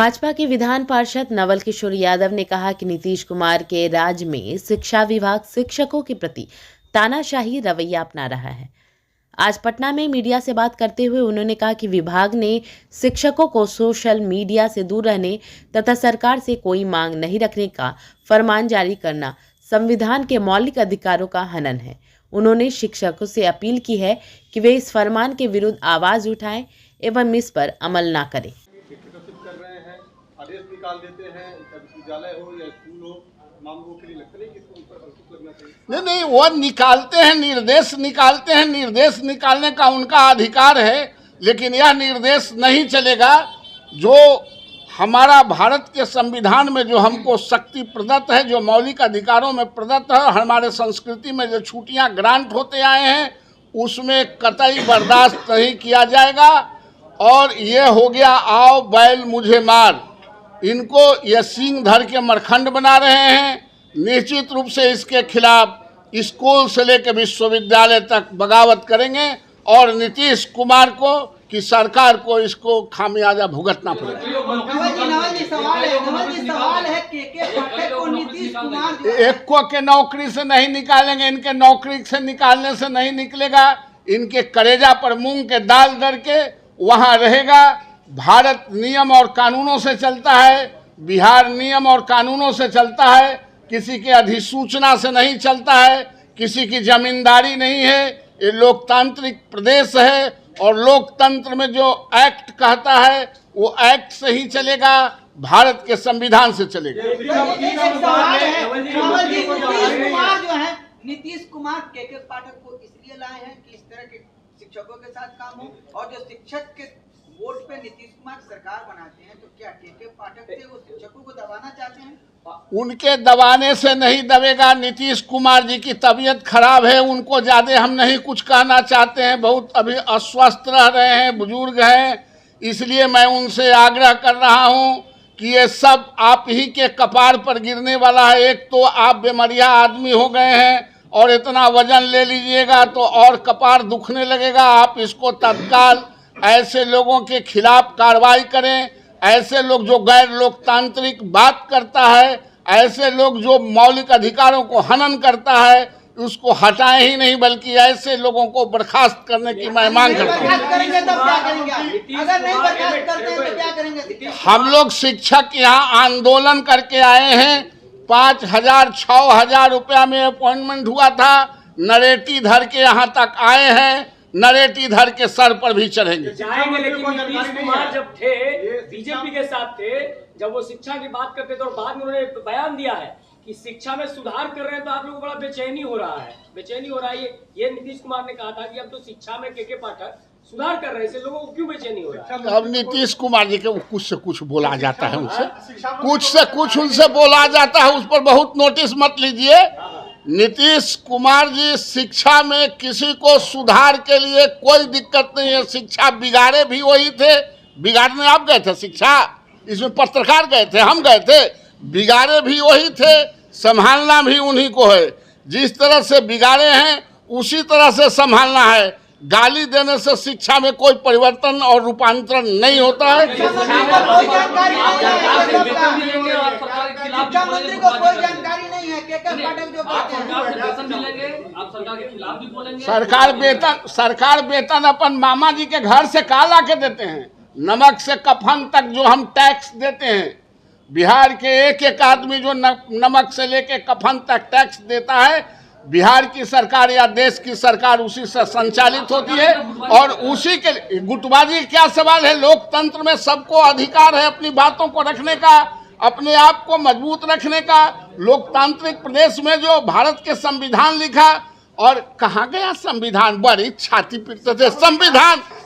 भाजपा के विधान पार्षद नवल किशोर यादव ने कहा कि नीतीश कुमार के राज में शिक्षा विभाग शिक्षकों के प्रति तानाशाही रवैया अपना रहा है। आज पटना में मीडिया से बात करते हुए उन्होंने कहा कि विभाग ने शिक्षकों को सोशल मीडिया से दूर रहने तथा सरकार से कोई मांग नहीं रखने का फरमान जारी करना संविधान के मौलिक अधिकारों का हनन है। उन्होंने शिक्षकों से अपील की है कि वे इस फरमान के विरुद्ध आवाज उठाएं एवं इस पर अमल न करें। कर रहे हैं, आदेश निकाल देते हैं, विद्यालय हो या स्कूल हो, मांगों के लिए लगता नहीं कि इसको ऊपर अंकुश लगना चाहिए। नहीं, वो निकालते हैं, निर्देश निकालते हैं, निर्देश निकालने का उनका अधिकार है, लेकिन यह निर्देश नहीं चलेगा। जो हमारा भारत के संविधान में जो हमको शक्ति प्रदत्त है, जो मौलिक अधिकारों में प्रदत्त है, हमारे संस्कृति में जो छुट्टियां ग्रांट होते आए हैं, उसमें कतई बर्दाश्त नहीं किया जाएगा। और ये हो गया आओ बैल मुझे मार, इनको ये सींग धर के मरखंड बना रहे हैं। निश्चित रूप से इसके खिलाफ स्कूल से लेकर विश्वविद्यालय तक बगावत करेंगे और नीतीश कुमार को कि सरकार को इसको खामियाजा भुगतना पड़ेगा। एक को के नौकरी से नहीं निकालेंगे, इनके नौकरी से निकालने से नहीं निकलेगा। इनके कलेजा पर मूंग के दाल दर के वहाँ रहेगा। भारत नियम और कानूनों से चलता है, बिहार नियम और कानूनों से चलता है, किसी के अधिसूचना से नहीं चलता है, किसी की जमींदारी नहीं है। ये लोकतांत्रिक प्रदेश है और लोकतंत्र में जो एक्ट कहता है वो एक्ट से ही चलेगा, भारत के संविधान से चलेगा। नीतीश कुमार के पाठक को इसलिए लाए हैं कि इस तरह के शिक्षकों के साथ काम हो, और जो शिक्षक के वोट पे नीतीश कुमार सरकार बनाते हैं, तो क्या के पाठक थे वो शिक्षकों को दबाना चाहते हैं? उनके दबाने से नहीं दबेगा। नीतीश कुमार जी की तबीयत खराब है, उनको ज्यादा हम नहीं कुछ कहना चाहते हैं। बहुत अभी अस्वस्थ रह रहे हैं, बुजुर्ग हैं, इसलिए मैं उनसे आग्रह कर रहा हूं कि ये सब आप ही के कपार पर गिरने वाला है। एक तो आप बीमारिया आदमी हो गए हैं और इतना वजन ले लीजिएगा तो और कपार दुखने लगेगा। आप इसको तत्काल ऐसे लोगों के खिलाफ कार्रवाई करें। ऐसे लोग जो गैर लोकतांत्रिक बात करता है, ऐसे लोग जो मौलिक अधिकारों को हनन करता है, उसको हटाएं ही नहीं बल्कि ऐसे लोगों को बर्खास्त करने की मैं मांग करता हूँ। हम लोग शिक्षक यहाँ आंदोलन करके आए हैं। 5,000 6,000 रुपया में अपॉइंटमेंट हुआ था। नरेटी धर के यहाँ तक आए हैं, नरेटी धर के सर पर भी चढ़ेंगे। जाएंगे, लेकिन नीतीश कुमार जब थे बीजेपी के साथ थे, जब वो शिक्षा की बात करते थे और बाद में उन्होंने बयान दिया है कि शिक्षा में सुधार कर रहे हैं, तो आप लोगों को बड़ा बेचैनी हो रहा है। ये नीतीश कुमार ने कहा था कि अब तो शिक्षा में के पाठक सुधार कर रहे हैं, इससे लोगों को क्यों बेचैनी हो रहा है? अब नीतीश कुमार जी के कुछ से कुछ बोला जाता है, उनसे कुछ से कुछ उनसे बोला जाता है, उस पर बहुत नोटिस मत लीजिए। नीतीश कुमार जी शिक्षा में किसी को सुधार के लिए कोई दिक्कत नहीं है। शिक्षा बिगाड़े भी वही थे, बिगाड़ने आप गए थे शिक्षा, इसमें पत्रकार गए थे, हम गए थे। बिगाड़े भी वही थे, संभालना भी उन्हीं को है। जिस तरह से बिगाड़े हैं उसी तरह से संभालना है। गाली देने से शिक्षा में कोई परिवर्तन और रूपांतरण नहीं होता है। सरकार वेतन अपन मामा जी के घर से का ला के देते हैं। नमक से कफन तक जो हम टैक्स देते हैं, बिहार के एक एक आदमी जो नमक से लेके कफन तक टैक्स देता है, बिहार की सरकार या देश की सरकार उसी से संचालित होती है। और उसी के गुटबाजी क्या सवाल है? लोकतंत्र में सबको अधिकार है अपनी बातों को रखने का, अपने आप को मजबूत रखने का। लोकतांत्रिक प्रदेश में जो भारत के संविधान लिखा, और कहाँ गया संविधान? बड़ी छाती पीटते थे।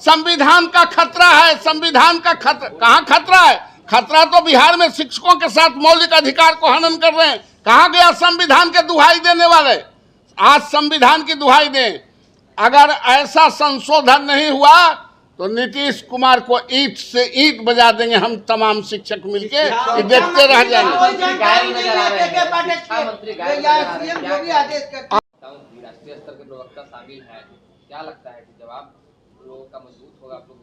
संविधान का खतरा है, संविधान का खतरा कहाँ खतरा है? खतरा तो बिहार में शिक्षकों के साथ मौलिक अधिकार को हनन कर रहे हैं। कहाँ गया संविधान के दुहाई देने वाले? आज संविधान की दुहाई दें। अगर ऐसा संशोधन नहीं हुआ तो नीतीश कुमार को ईंट से ईंट बजा देंगे हम तमाम शिक्षक मिलके, देखते रह जाएंगे। राष्ट्रीय स्तर के प्रवक्ता शामिल है, क्या लगता है कि जवाब लोगों का मजबूत होगा आप लोग?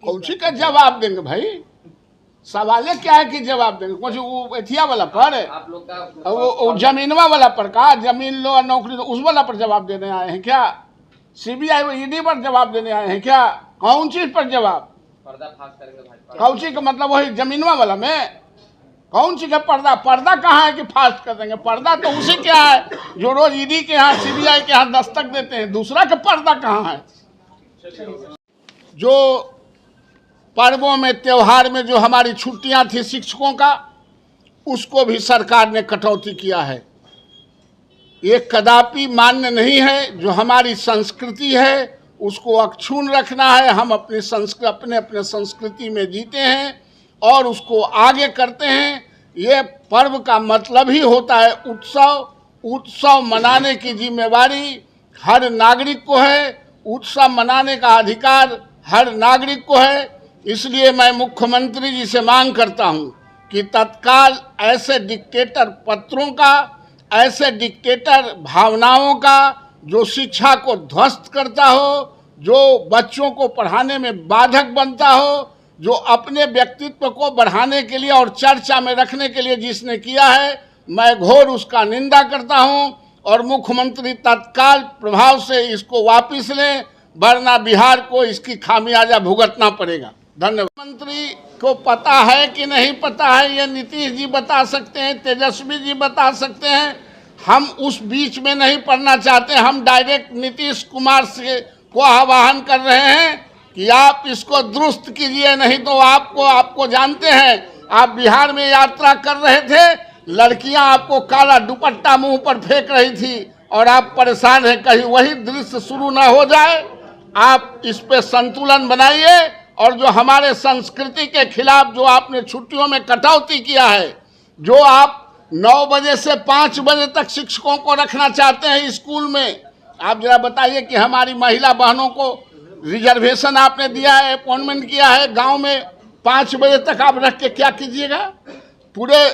कौन सी का जवाब देंगे भाई? सवाल क्या है कि जवाब देंगे? कुछ वो एथिया वाला पर है, आप लोग का वो जमीनवा वाला पर का जमीन लो और नौकरी लो, उस वाला पर जवाब देने आए हैं क्या? सीबीआई व ईडी पर जवाब देने आए हैं क्या? कौन चीज पर जवाब? पर्दाफाश करेंगे भाजपा? कौन चीज का मतलब वही जमीनवा वाला में कौन सी का पर्दा? पर्दा कहाँ है कि फास्ट कर देंगे? पर्दा तो उसी क्या है जो रोज ईडी के यहाँ सीबीआई के यहाँ दस्तक देते हैं, दूसरा का पर्दा कहाँ है? जो पर्वों में त्योहार में जो हमारी छुट्टियां थी शिक्षकों का, उसको भी सरकार ने कटौती किया है। ये कदापि मान्य नहीं है। जो हमारी संस्कृति है उसको अक्षुण्ण रखना है। हम अपने अपने संस्कृति में जीते हैं और उसको आगे करते हैं। ये पर्व का मतलब ही होता है उत्सव मनाने की जिम्मेवारी हर नागरिक को है। उत्सव मनाने का अधिकार हर नागरिक को है। इसलिए मैं मुख्यमंत्री जी से मांग करता हूं कि तत्काल ऐसे डिक्टेटर पत्रों का, ऐसे डिक्टेटर भावनाओं का जो शिक्षा को ध्वस्त करता हो, जो बच्चों को पढ़ाने में बाधक बनता हो, जो अपने व्यक्तित्व को बढ़ाने के लिए और चर्चा में रखने के लिए जिसने किया है, मैं घोर उसका निंदा करता हूं और मुख्यमंत्री तत्काल प्रभाव से इसको वापस लें, वरना बिहार को इसकी खामियाजा भुगतना पड़ेगा। धन्यवाद। मंत्री को पता है कि नहीं पता है, ये नीतीश जी बता सकते हैं, तेजस्वी जी बता सकते हैं। हम उस बीच में नहीं पढ़ना चाहते। हम डायरेक्ट नीतीश कुमार से को आह्वान कर रहे हैं कि आप इसको दुरुस्त कीजिए, नहीं तो आपको जानते हैं, आप बिहार में यात्रा कर रहे थे, लड़कियां आपको काला दुपट्टा मुंह पर फेंक रही थी और आप परेशान हैं, कहीं वही दृश्य शुरू ना हो जाए। आप इस पे संतुलन बनाइए और जो हमारे संस्कृति के खिलाफ जो आपने छुट्टियों में कटौती किया है, जो आप 9 बजे से 5 बजे तक शिक्षकों को रखना चाहते हैं स्कूल में, आप जरा बताइए कि हमारी महिला बहनों को रिजर्वेशन आपने दिया है, अपॉइंटमेंट किया है, गांव में 5 बजे तक आप रख के क्या कीजिएगा? पूरे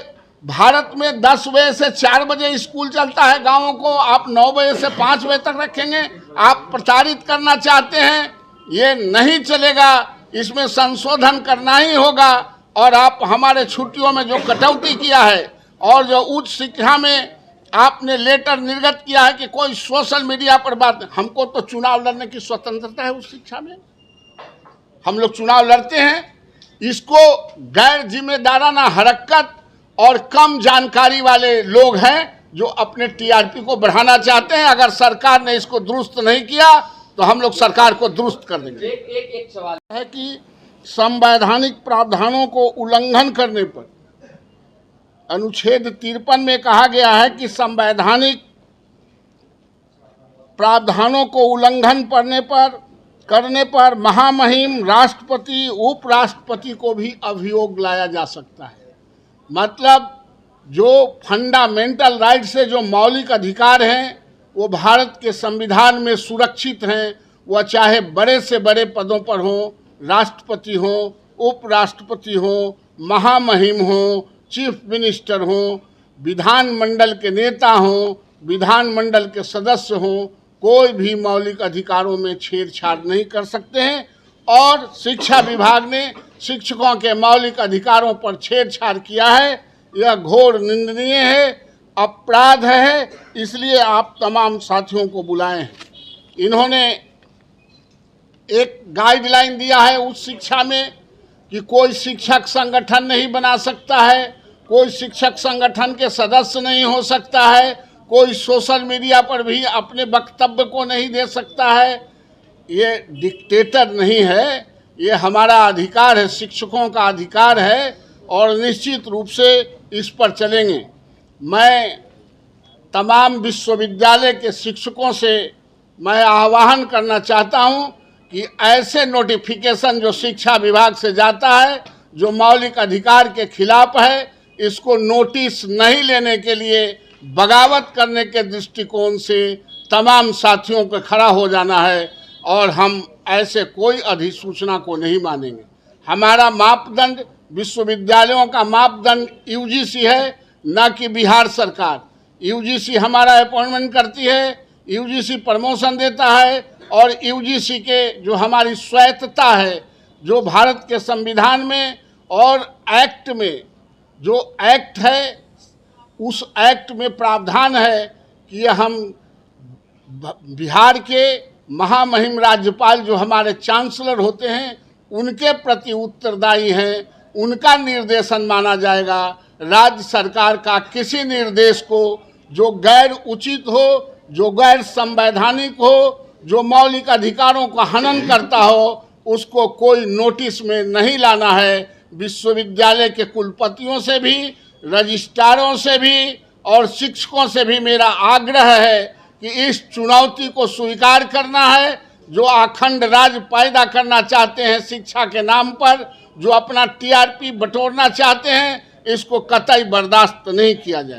भारत में 10 बजे से 4 बजे स्कूल चलता है गांवों को, आप 9 बजे से 5 बजे तक रखेंगे? आप प्रचारित करना चाहते हैं, ये नहीं चलेगा। इसमें संशोधन करना ही होगा। और आप हमारे छुट्टियों में जो कटौती किया है और जो उच्च शिक्षा में आपने लेटर निर्गत किया है कि कोई सोशल मीडिया पर बात, हमको तो चुनाव लड़ने की स्वतंत्रता है उस शिक्षा में, हम लोग चुनाव लड़ते हैं। इसको गैर जिम्मेदाराना हरकत और कम जानकारी वाले लोग हैं जो अपने टीआरपी को बढ़ाना चाहते हैं। अगर सरकार ने इसको दुरुस्त नहीं किया तो हम लोग सरकार को दुरुस्त कर देंगे। एक सवाल है कि संवैधानिक प्रावधानों को उल्लंघन करने पर अनुच्छेद 53 में कहा गया है कि संवैधानिक प्रावधानों को उल्लंघन करने पर महामहिम राष्ट्रपति उपराष्ट्रपति को भी अभियोग लाया जा सकता है। मतलब जो फंडामेंटल राइट से जो मौलिक अधिकार हैं वो भारत के संविधान में सुरक्षित हैं। वह चाहे बड़े से बड़े पदों पर हों, राष्ट्रपति हों, उपराष्ट्रपति हों, महामहिम हों, चीफ मिनिस्टर हों, विधानमंडल के नेता हों, विधानमंडल के सदस्य हों, कोई भी मौलिक अधिकारों में छेड़छाड़ नहीं कर सकते हैं। और शिक्षा विभाग ने शिक्षकों के मौलिक अधिकारों पर छेड़छाड़ किया है, यह घोर निंदनीय है, अपराध है। इसलिए आप तमाम साथियों को बुलाएं। इन्होंने एक गाइडलाइन दिया है उस शिक्षा में कि कोई शिक्षक संगठन नहीं बना सकता है, कोई शिक्षक संगठन के सदस्य नहीं हो सकता है, कोई सोशल मीडिया पर भी अपने वक्तव्य को नहीं दे सकता है। ये डिक्टेटर नहीं है, ये हमारा अधिकार है, शिक्षकों का अधिकार है और निश्चित रूप से इस पर चलेंगे। मैं तमाम विश्वविद्यालय के शिक्षकों से मैं आह्वान करना चाहता हूं कि ऐसे नोटिफिकेशन जो शिक्षा विभाग से जाता है जो मौलिक अधिकार के खिलाफ है, इसको नोटिस नहीं लेने के लिए बगावत करने के दृष्टिकोण से तमाम साथियों को खड़ा हो जाना है और हम ऐसे कोई अधिसूचना को नहीं मानेंगे। हमारा मापदंड विश्वविद्यालयों का मापदंड यूजीसी है, न कि बिहार सरकार। यूजीसी हमारा अपॉइंटमेंट करती है, यूजीसी प्रमोशन देता है और यूजीसी के जो हमारी स्वायत्तता है जो भारत के संविधान में और एक्ट में जो एक्ट है उस एक्ट में प्रावधान है कि हम बिहार के महामहिम राज्यपाल जो हमारे चांसलर होते हैं उनके प्रति उत्तरदायी हैं, उनका निर्देशन माना जाएगा। राज्य सरकार का किसी निर्देश को जो गैर उचित हो, जो गैर संवैधानिक हो, जो मौलिक अधिकारों का हनन करता हो, उसको कोई नोटिस में नहीं लाना है। विश्वविद्यालय के कुलपतियों से भी, रजिस्ट्रारों से भी और शिक्षकों से भी मेरा आग्रह है कि इस चुनौती को स्वीकार करना है। जो अखंड राज पैदा करना चाहते हैं शिक्षा के नाम पर, जो अपना टीआरपी बटोरना चाहते हैं, इसको कतई बर्दाश्त नहीं किया जाए।